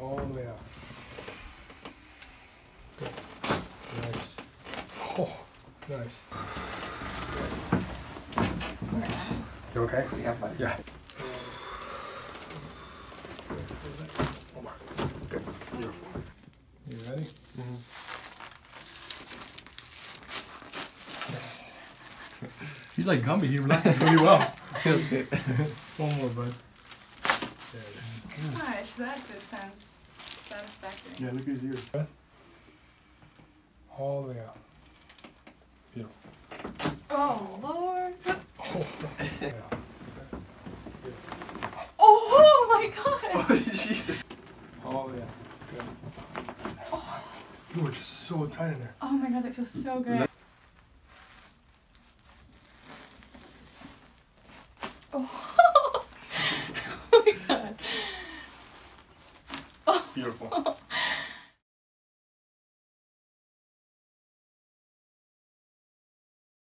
All the way out. Good. Nice. Oh, nice. Nice. You okay? Yeah, buddy. Yeah. One more. Good. Beautiful. You ready? Mm-hmm. He's like Gumby. He relaxes really well. Feels good. One more, bud. There it is. Gosh, that just sounds satisfactory. Yeah, look at his ears. All the way out. Beautiful. Oh, Lord. Oh, yeah. Oh, my God. Oh, Jesus. All the way out. Good. Oh. You were just so tight in there. Oh, my God, that feels so good. Oh. Oh, my God. Beautiful.